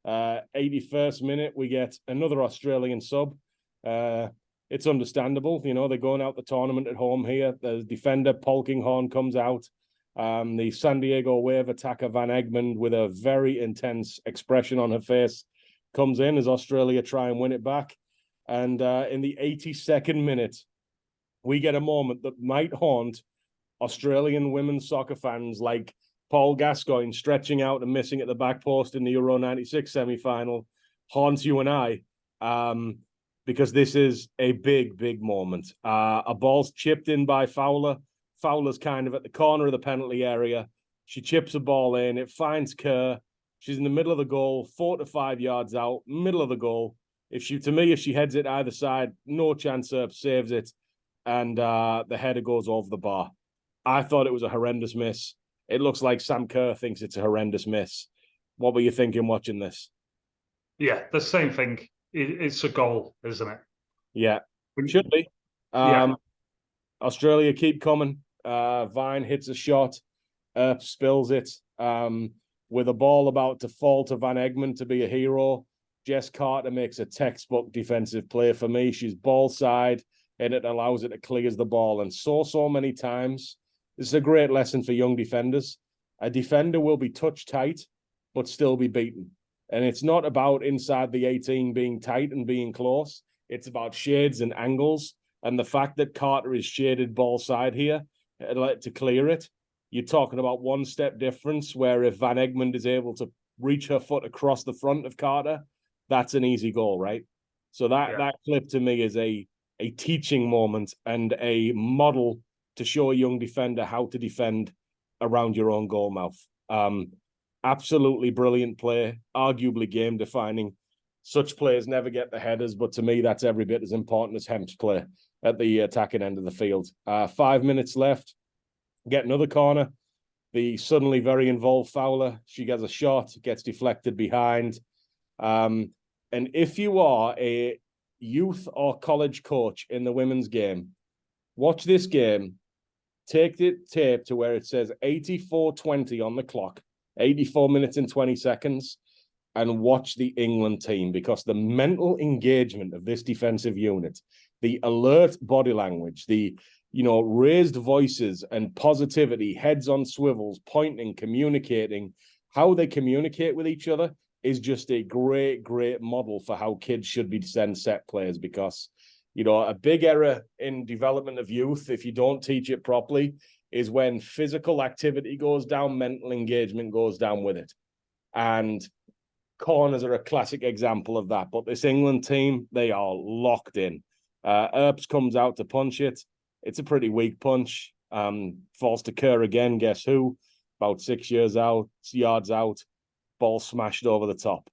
81st minute, we get another Australian sub. It's understandable. They're going out the tournament at home here. The defender, Polkinghorn, comes out. The San Diego Wave attacker, Van Egmond, with a very intense expression on her face, comes in as Australia try and win it back. And in the 82nd minute, we get a moment that might haunt Australian women's soccer fans like Paul Gascoigne stretching out and missing at the back post in the Euro 96 semi-final, haunts you and I, because this is a big, big moment. A ball's chipped in by Fowler. Fowler's kind of at the corner of the penalty area. She chips a ball in. It finds Kerr. She's in the middle of the goal, 4 to 5 yards out, middle of the goal. If she heads it either side, no chance Earp saves it, and the header goes over the bar. I thought it was a horrendous miss. It looks like Sam Kerr thinks it's a horrendous miss. What were you thinking watching this? Yeah, the same thing. It's a goal, isn't it? Yeah, should be. Yeah. Australia keep coming. Vine hits a shot. Earp spills it. with a ball about to fall to Van Egmond to be a hero, Jess Carter makes a textbook defensive play for me. She's ball side, and it allows it to clear the ball. And so many times, this is a great lesson for young defenders. A defender will be touch tight, but still be beaten. And it's not about inside the 18 being tight and being close. It's about shades and angles. And the fact that Carter is shaded ball side here to clear it, you're talking about one step difference, where if Van Egmond is able to reach her foot across the front of Carter, that's an easy goal, right? So that clip to me is a teaching moment and a model to show a young defender how to defend around your own goal mouth. Absolutely brilliant play, arguably game defining. Such players never get the headers, but to me, that's every bit as important as Hemp's play at the attacking end of the field. 5 minutes left. Get another corner. The suddenly very involved Fowler, she gets a shot, gets deflected behind. And if you are a youth or college coach in the women's game, watch this game, take the tape to where it says 84:20 on the clock, 84 minutes and 20 seconds, and watch the England team, because the mental engagement of this defensive unit, the alert body language, the raised voices and positivity, heads on swivels, pointing, communicating, how they communicate with each other is just a great, great model for how kids should be set players. Because, a big error in development of youth, if you don't teach it properly, is when physical activity goes down, mental engagement goes down with it. And corners are a classic example of that. But this England team, they are locked in. Earps comes out to punch it. It's a pretty weak punch. Falls to Kerr again, guess who? About 6 yards out. Ball smashed over the top.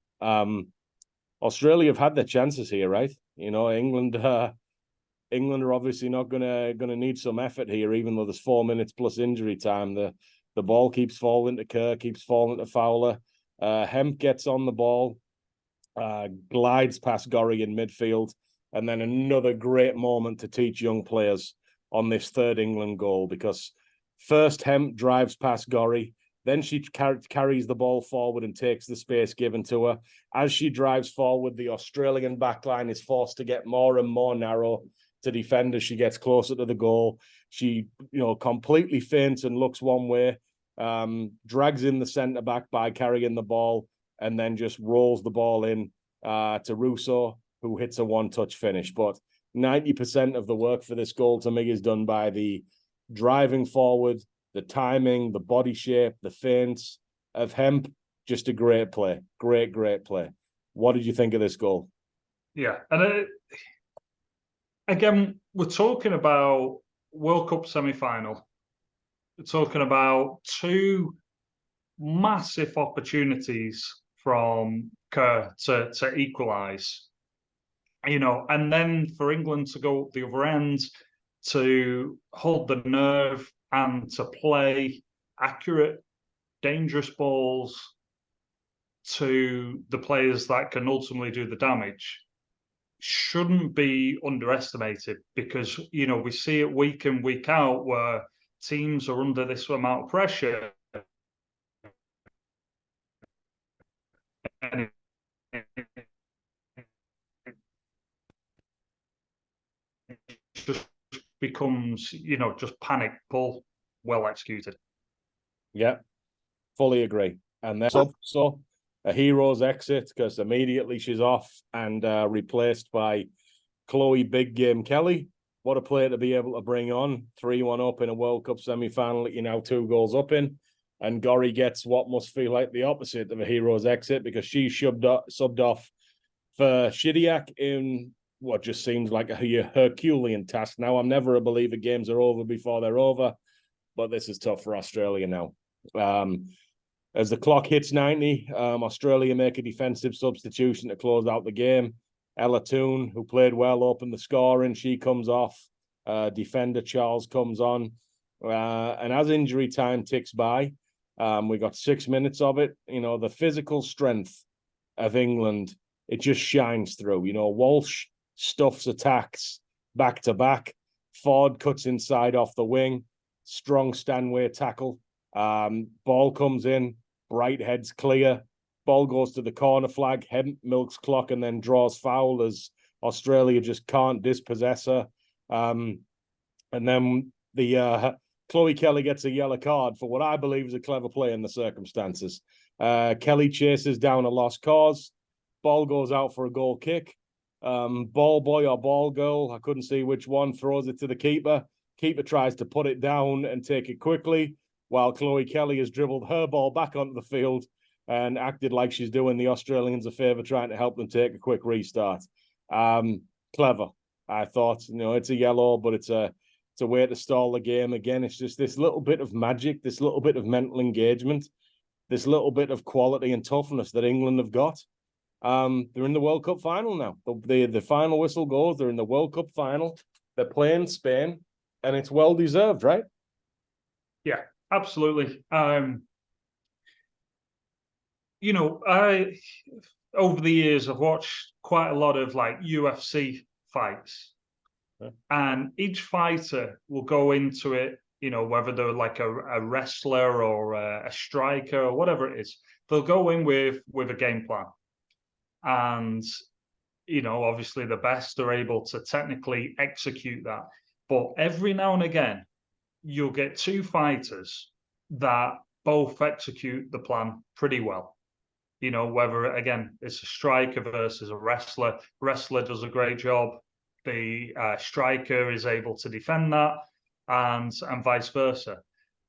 Australia have had their chances here, right? England are obviously not gonna need some effort here, even though there's 4 minutes plus injury time. The ball keeps falling to Kerr, keeps falling to Fowler. Hemp gets on the ball, glides past Gorry in midfield, and then another great moment to teach young players on this third England goal, because first Hemp drives past Gorry, then she carries the ball forward and takes the space given to her. As she drives forward, the Australian backline is forced to get more and more narrow to defend as she gets closer to the goal. She, completely feints and looks one way, drags in the centre back by carrying the ball, and then just rolls the ball in to Russo, who hits a one-touch finish. But 90% of the work for this goal to me is done by the driving forward, the timing, the body shape, the feints of Hemp. Just a great play. Great, great play. What did you think of this goal? Yeah. And again, we're talking about World Cup semi-final. We're talking about two massive opportunities from Kerr to equalise. And then for England to go the other end, to hold the nerve and to play accurate, dangerous balls to the players that can ultimately do the damage, shouldn't be underestimated. Because, we see it week in, week out, where teams are under this amount of pressure. And just becomes, just panic ball, well executed. Yeah, fully agree. And then so a hero's exit, because immediately she's off and replaced by Chloe Big Game Kelly. What a player to be able to bring on. 3-1 up in a World Cup semi-final that you're now 2 goals up in. And Gorry gets what must feel like the opposite of a hero's exit, because she subbed off for Shidiak in what just seems like a Herculean task. Now, I'm never a believer games are over before they're over, but this is tough for Australia now. As the clock hits 90, Australia make a defensive substitution to close out the game. Ella Toone, who played well, opened the scoring. She comes off. Defender Charles comes on. And as injury time ticks by, we got 6 minutes of it. The physical strength of England, it just shines through. Walsh stuffs attacks back to back. Ford cuts inside off the wing. Strong Stanway tackle. Ball comes in. Bright heads clear. Ball goes to the corner flag. Hemp milks clock and then draws foul as Australia just can't dispossess her. And then the Chloe Kelly gets a yellow card for what I believe is a clever play in the circumstances. Kelly chases down a lost cause. Ball goes out for a goal kick. Ball boy or ball girl, I couldn't see which one, throws it to the keeper. Keeper tries to put it down and take it quickly, while Chloe Kelly has dribbled her ball back onto the field and acted like she's doing the Australians a favour, trying to help them take a quick restart. Clever, I thought. It's a yellow, but it's a way to stall the game. Again, it's just this little bit of magic, this little bit of mental engagement, this little bit of quality and toughness that England have got. They're in the World Cup final now. The final whistle goes. They're in the World Cup final. They're playing Spain, and it's well deserved, right? Yeah, absolutely. Over the years I've watched quite a lot of like UFC fights, and each fighter will go into it. Whether they're like a wrestler or a striker or whatever it is, they'll go in with a game plan. And, obviously the best are able to technically execute that. But every now and again, you'll get two fighters that both execute the plan pretty well. Whether, again, it's a striker versus a wrestler. Wrestler does a great job. The striker is able to defend that, and vice versa.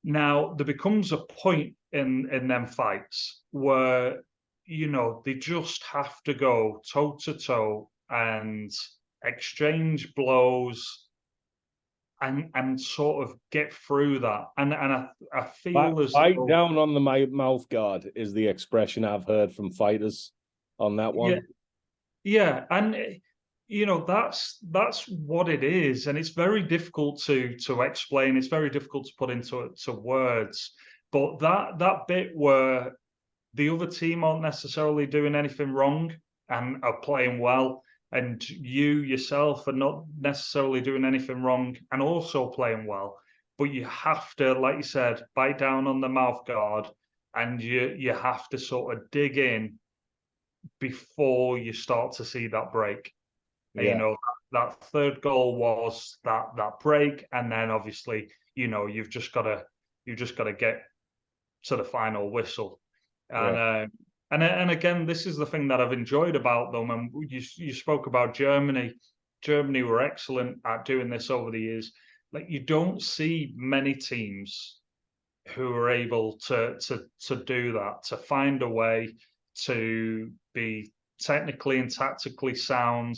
Now, there becomes a point in them fights where they just have to go toe to toe and exchange blows and sort of get through that. And I feel as bite down on the mouth guard is the expression I've heard from fighters on that one. Yeah, and that's what it is, and it's very difficult to explain. It's very difficult to put into words. But that bit where the other team aren't necessarily doing anything wrong and are playing well, and you yourself are not necessarily doing anything wrong and also playing well, but you have to, like you said, bite down on the mouth guard, and you have to sort of dig in before you start to see that break. Yeah. That third goal was that break, and then obviously you've just got to get to the final whistle. And again, this is the thing that I've enjoyed about them. And you spoke about Germany. Germany were excellent at doing this over the years. Like, you don't see many teams who are able to do that, to find a way to be technically and tactically sound,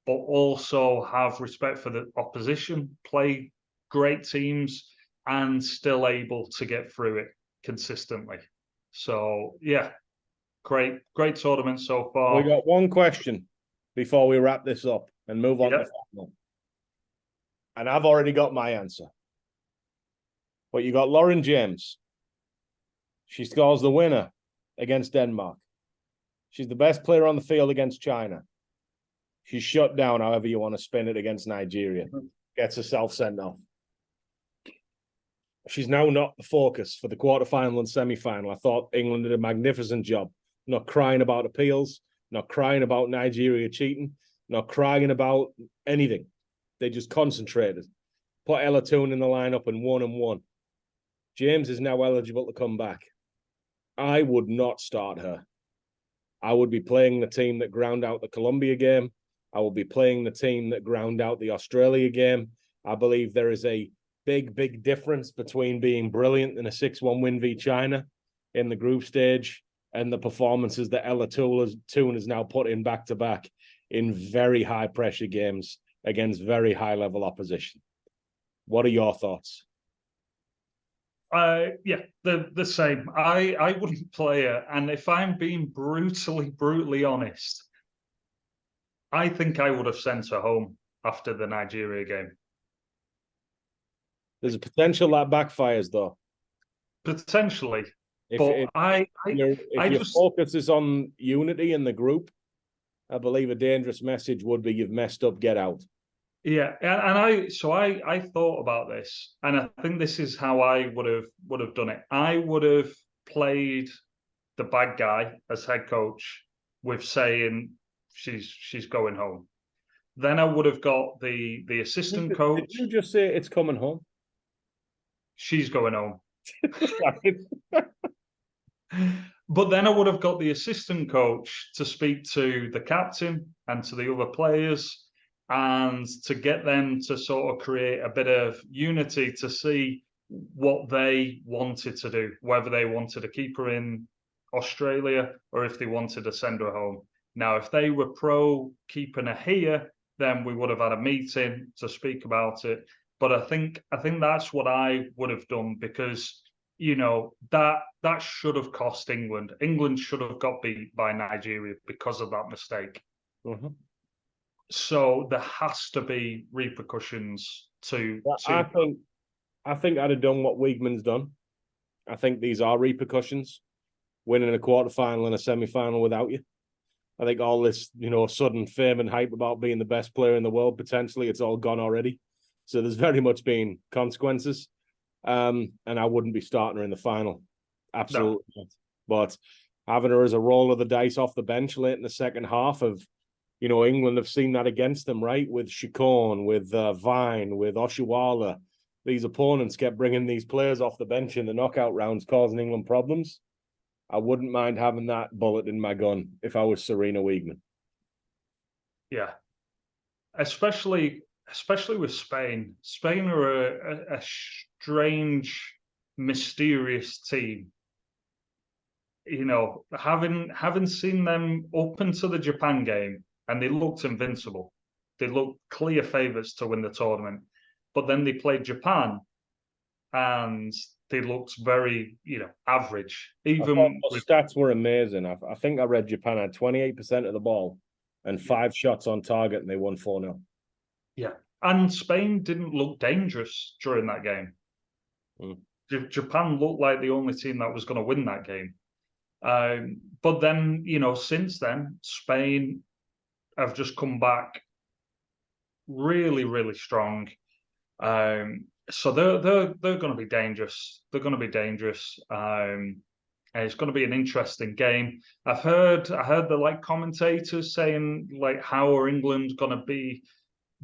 but also have respect for the opposition, play great teams, and still able to get through it consistently. So yeah, great tournament so far. We got one question before we wrap this up and move on to the final. And I've already got my answer. But you got Lauren James. She scores the winner against Denmark. She's the best player on the field against China. She's shut down, however you want to spin it, against Nigeria. Gets herself sent off. She's now not the focus for the quarterfinal and semi-final. I thought England did a magnificent job. Not crying about appeals, not crying about Nigeria cheating, not crying about anything. They just concentrated. Put Ella Toone in the lineup and won. James is now eligible to come back. I would not start her. I would be playing the team that ground out the Colombia game. I will be playing the team that ground out the Australia game. I believe there is a big difference between being brilliant in a 6-1 win v China in the group stage and the performances that Ella Toone has now put in back-to-back in very high-pressure games against very high-level opposition. What are your thoughts? Yeah, the same. I wouldn't play her, and if I'm being brutally honest, I think I would have sent her home after the Nigeria game. There's a potential that backfires, though. Potentially. If your focus is on unity in the group, I believe a dangerous message would be, you've messed up, get out. Yeah, and I thought about this, and I think this is how I would have done it. I would have played the bad guy as head coach with saying she's going home. Then I would have got the assistant coach. Did you just say it's coming home? She's going home. But then I would have got the assistant coach to speak to the captain and to the other players and to get them to sort of create a bit of unity to see what they wanted to do, whether they wanted to keep her in Australia or if they wanted to send her home. Now, if they were pro keeping her here, then we would have had a meeting to speak about it. But I think that's what I would have done, because that should have cost England. England should have got beat by Nigeria because of that mistake. Mm-hmm. So there has to be repercussions to. I think I'd have done what Wiegman's done. I think these are repercussions. Winning a quarterfinal and a semi-final without you. I think all this, sudden fame and hype about being the best player in the world, potentially, it's all gone already. So there's very much been consequences. And I wouldn't be starting her in the final. Absolutely not. But having her as a roll of the dice off the bench late in the second half of, England have seen that against them, right? With Shaun, with Vine, with Oshiwala. These opponents kept bringing these players off the bench in the knockout rounds, causing England problems. I wouldn't mind having that bullet in my gun if I was Serena Wiegman. Yeah. Especially with Spain. Spain are a strange, mysterious team. Having seen them up into the Japan game, and they looked invincible. They looked clear favourites to win the tournament. But then they played Japan, and they looked very, average. Even the stats were amazing. I think I read Japan had 28% of the ball and 5 shots on target, and they won 4-0. Yeah, and Spain didn't look dangerous during that game. Japan looked like the only team that was going to win that game. But then, since then, Spain have just come back really, really strong. So they're going to be dangerous. They're going to be dangerous. And it's going to be an interesting game. I heard the commentators saying how are England going to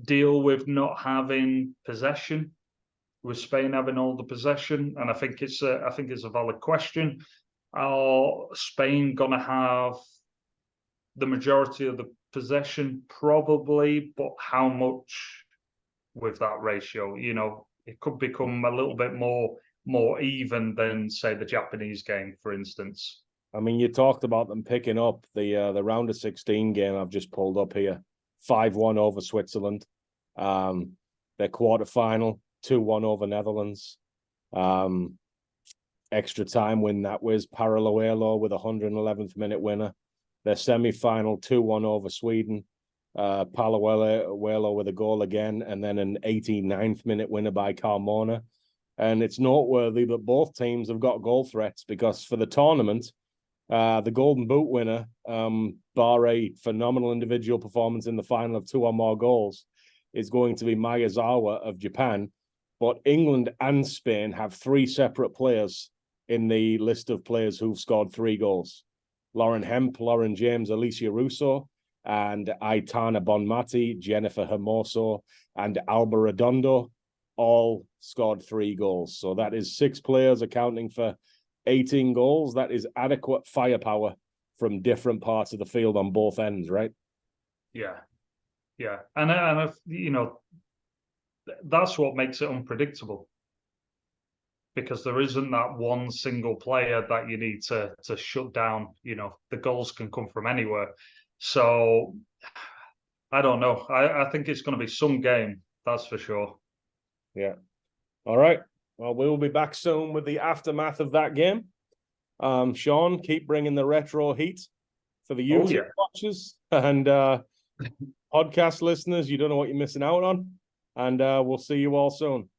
deal with not having possession, with Spain having all the possession, and I think it's a valid question. Are Spain going to have the majority of the possession? Probably, but how much with that ratio? It could become a little bit more even than, say, the Japanese game, for instance. I mean, you talked about them picking up the round of 16 game I've just pulled up here. 5-1 over Switzerland. Their quarterfinal, 2-1 over Netherlands. Extra time win that was Paralluelo with a 111th minute winner. Their semi-final, 2-1 over Sweden. Paralluelo with a goal again, and then an 89th minute winner by Carmona. And it's noteworthy that both teams have got goal threats, because for the tournament, the Golden Boot winner, bar a phenomenal individual performance in the final of 2 or more goals, is going to be Miyazawa of Japan. But England and Spain have 3 separate players in the list of players who've scored 3 goals. Lauren Hemp, Lauren James, Alessia Russo, and Aitana Bonmati, Jennifer Hermoso, and Alba Redondo all scored 3 goals. So that is 6 players accounting for 18 goals. That is adequate firepower from different parts of the field on both ends, right? Yeah. And that's what makes it unpredictable, because there isn't that one single player that you need to shut down. The goals can come from anywhere. So I don't know. I think it's going to be some game, that's for sure. Yeah. All right. Well, we will be back soon with the aftermath of that game. Shaun, keep bringing the retro heat for the YouTube watchers and podcast listeners. You don't know what you're missing out on. And we'll see you all soon.